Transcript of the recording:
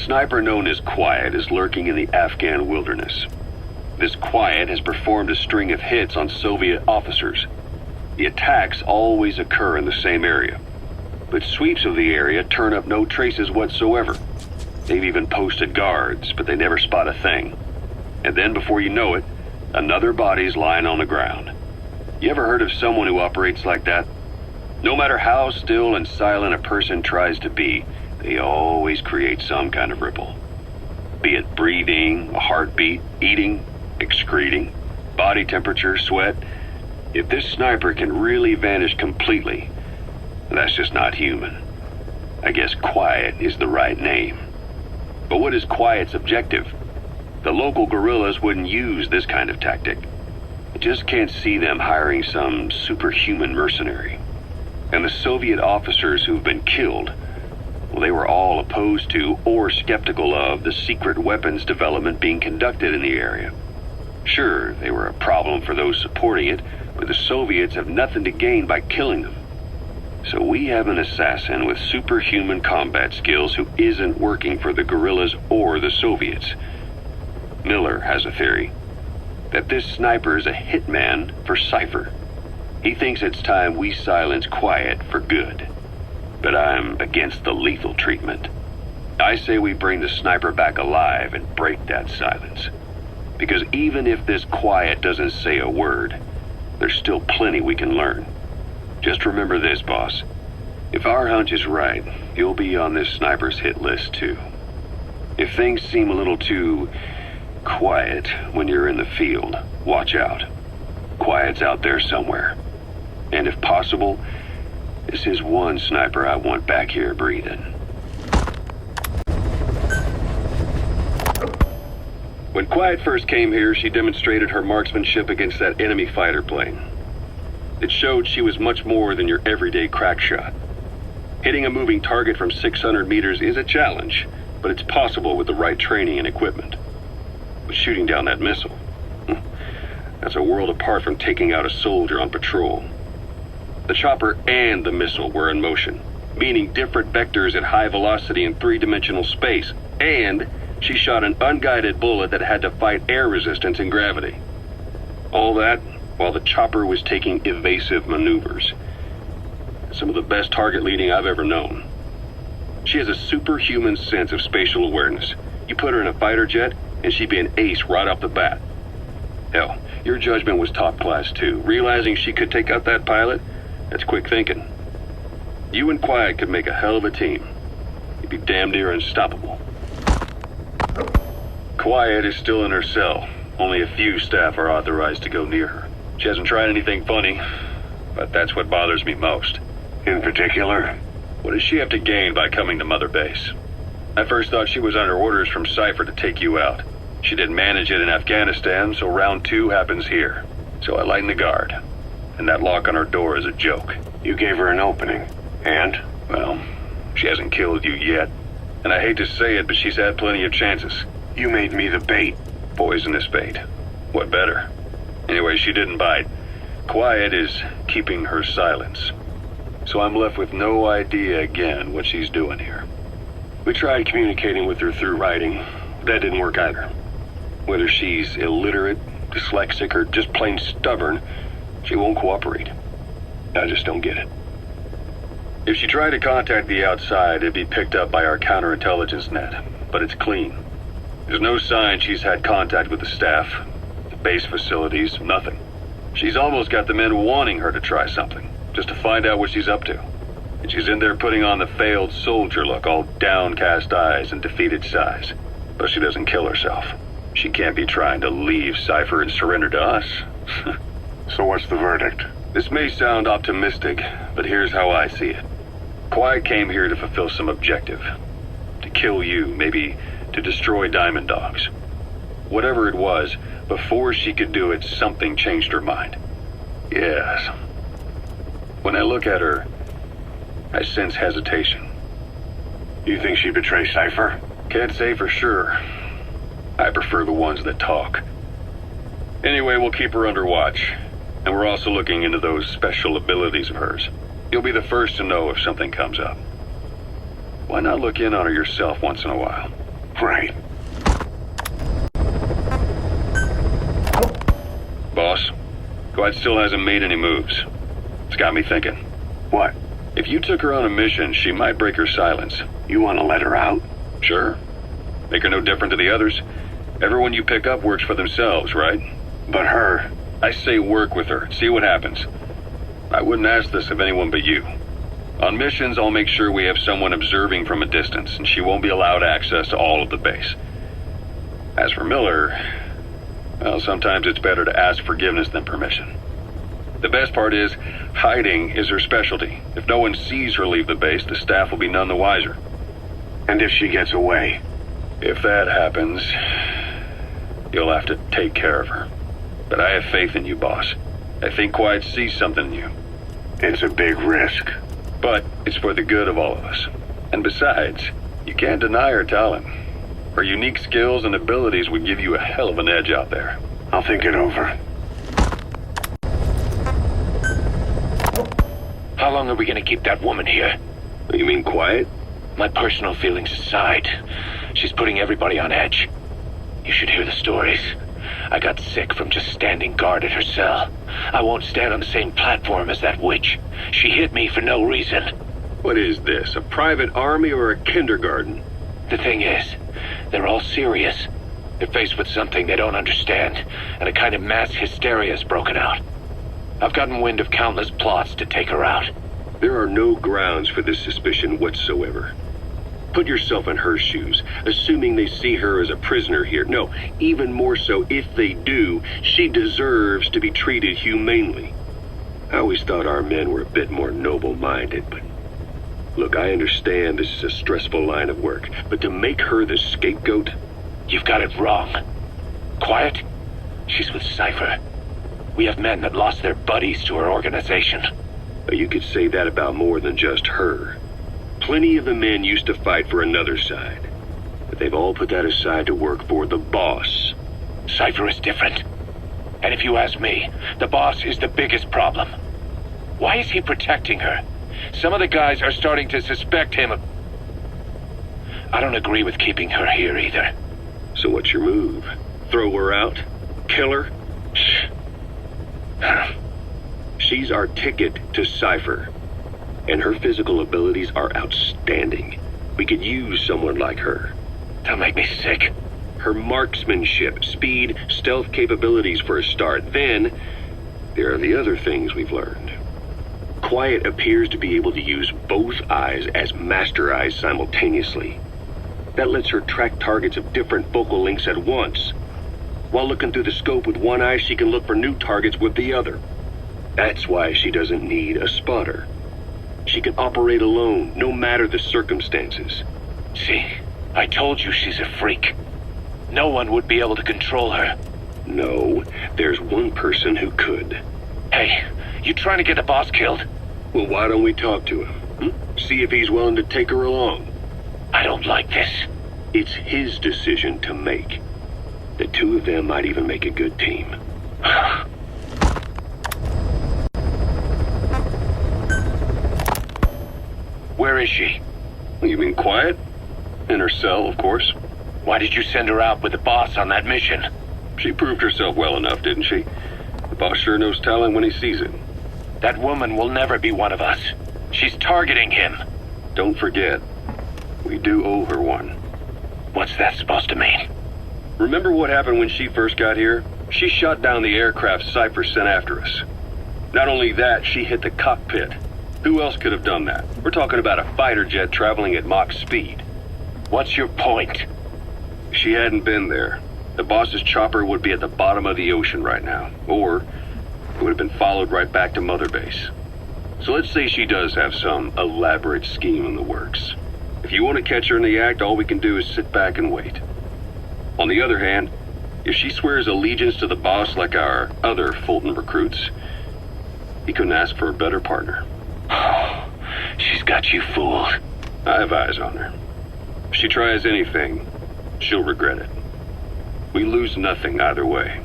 sniper known as Quiet is lurking in the Afghan wilderness. This Quiet has performed a string of hits on Soviet officers. The attacks always occur in the same area, but sweeps of the area turn up no traces whatsoever. They've even posted guards, but they never spot a thing. And then before you know it, another body's lying on the ground. You ever heard of someone who operates like that? No matter how still and silent a person tries to be, they always create some kind of ripple. Be it breathing, a heartbeat, eating, excreting, body temperature, sweat. If this sniper can really vanish completely, that's just not human. I guess Quiet is the right name. But what is Quiet's objective? The local guerrillas wouldn't use this kind of tactic. I just can't see them hiring some superhuman mercenary. And the Soviet officers who've been killed, well, they were all opposed to or skeptical of the secret weapons development being conducted in the area. Sure, they were a problem for those supporting it, but the Soviets have nothing to gain by killing them. So we have an assassin with superhuman combat skills who isn't working for the guerrillas or the Soviets. Miller has a theory that this sniper is a hitman for Cypher. He thinks it's time we silence Quiet for good. But I'm against the lethal treatment. I say we bring the sniper back alive and break that silence. Because even if this Quiet doesn't say a word, there's still plenty we can learn. Just remember this, boss. If our hunch is right, you'll be on this sniper's hit list too. If things seem a little too quiet when you're in the field, watch out. Quiet's out there somewhere. And if possible, this is one sniper I want back here breathing. When Quiet first came here, she demonstrated her marksmanship against that enemy fighter plane. It showed she was much more than your everyday crack shot. Hitting a moving target from 600 meters is a challenge, but it's possible with the right training and equipment. But shooting down that missile, that's a world apart from taking out a soldier on patrol. The chopper and the missile were in motion, meaning different vectors at high velocity in three-dimensional space, and she shot an unguided bullet that had to fight air resistance and gravity. All that while the chopper was taking evasive maneuvers. Some of the best target leading I've ever known. She has a superhuman sense of spatial awareness. You put her in a fighter jet, and she'd be an ace right off the bat. Hell, your judgment was top class too. Realizing she could take out that pilot, that's quick thinking. You and Quiet could make a hell of a team. You'd be damn near unstoppable. Quiet is still in her cell. Only a few staff are authorized to go near her. She hasn't tried anything funny, but that's what bothers me most. In particular? What does she have to gain by coming to Mother Base? I first thought she was under orders from Cypher to take you out. She didn't manage it in Afghanistan, so round 2 happens here. So I lighten the guard. And that lock on her door is a joke. You gave her an opening. And? Well, she hasn't killed you yet. And I hate to say it, but she's had plenty of chances. You made me the bait. Poisonous bait. What better? Anyway, she didn't bite. Quiet is keeping her silence. So I'm left with no idea again what she's doing here. We tried communicating with her through writing. That didn't work either. Whether she's illiterate, dyslexic, or just plain stubborn, she won't cooperate. I just don't get it. If she tried to contact the outside, it'd be picked up by our counterintelligence net, but it's clean. There's no sign she's had contact with the staff, the base facilities, nothing. She's almost got the men wanting her to try something, just to find out what she's up to. And she's in there putting on the failed soldier look, all downcast eyes and defeated sighs. But she doesn't kill herself. She can't be trying to leave Cypher and surrender to us. So what's the verdict? This may sound optimistic, but here's how I see it. Quiet came here to fulfill some objective. To kill you, maybe to destroy Diamond Dogs. Whatever it was, before she could do it, something changed her mind. Yes. When I look at her, I sense hesitation. You think she betrayed Cypher? Can't say for sure. I prefer the ones that talk. Anyway, we'll keep her under watch. And we're also looking into those special abilities of hers. You'll be the first to know if something comes up. Why not look in on her yourself once in a while? Right. Boss, Quiet still hasn't made any moves. It's got me thinking. What? If you took her on a mission, she might break her silence. You want to let her out? Sure. Make her no different to the others. Everyone you pick up works for themselves, right? But her... I say work with her. See what happens. I wouldn't ask this of anyone but you. On missions, I'll make sure we have someone observing from a distance, and she won't be allowed access to all of the base. As for Miller, well, sometimes it's better to ask forgiveness than permission. The best part is, hiding is her specialty. If no one sees her leave the base, the staff will be none the wiser. And if she gets away? If that happens, you'll have to take care of her. But I have faith in you, boss. I think Quiet sees something in you. It's a big risk. But it's for the good of all of us. And besides, you can't deny her talent. Her unique skills and abilities would give you a hell of an edge out there. I'll think it over. How long are we gonna keep that woman here? You mean Quiet? My personal feelings aside, she's putting everybody on edge. You should hear the stories. I got sick from just standing guard at her cell. I won't stand on the same platform as that witch. She hit me for no reason. What is this, a private army or a kindergarten? The thing is, they're all serious. They're faced with something they don't understand, and a kind of mass hysteria's broken out. I've gotten wind of countless plots to take her out. There are no grounds for this suspicion whatsoever. Put yourself in her shoes, assuming they see her as a prisoner here. No, even more so, if they do, she deserves to be treated humanely. I always thought our men were a bit more noble-minded, but... Look, I understand this is a stressful line of work, but to make her the scapegoat... You've got it wrong. Quiet? She's with Cypher. We have men that lost their buddies to her organization. You could say that about more than just her. Plenty of the men used to fight for another side, but they've all put that aside to work for the boss. Cypher is different. And if you ask me, the boss is the biggest problem. Why is he protecting her? Some of the guys are starting to suspect him of... I don't agree with keeping her here either. So what's your move? Throw her out? Kill her? She's our ticket to Cypher. And her physical abilities are outstanding. We could use someone like her. Don't make me sick. Her marksmanship, speed, stealth capabilities for a start. Then, there are the other things we've learned. Quiet appears to be able to use both eyes as master eyes simultaneously. That lets her track targets of different focal lengths at once. While looking through the scope with one eye, she can look for new targets with the other. That's why she doesn't need a spotter. She can operate alone, no matter the circumstances. See, I told you she's a freak. No one would be able to control her. No, there's one person who could. Hey, you trying to get the boss killed? Well, why don't we talk to him? See if he's willing to take her along. I don't like this. It's his decision to make. The two of them might even make a good team. Where is she? You mean Quiet? In her cell, of course. Why did you send her out with the boss on that mission? She proved herself well enough, didn't she? The boss sure knows talent when he sees it. That woman will never be one of us. She's targeting him. Don't forget, we do owe her one. What's that supposed to mean? Remember what happened when she first got here? She shot down the aircraft Cypher sent after us. Not only that, she hit the cockpit. Who else could have done that? We're talking about a fighter jet traveling at Mach speed. What's your point? If she hadn't been there, the boss's chopper would be at the bottom of the ocean right now. Or it would have been followed right back to Mother Base. So let's say she does have some elaborate scheme in the works. If you want to catch her in the act, all we can do is sit back and wait. On the other hand, if she swears allegiance to the boss like our other Fulton recruits, he couldn't ask for a better partner. She's got you fooled. I have eyes on her. If she tries anything, she'll regret it. We lose nothing either way.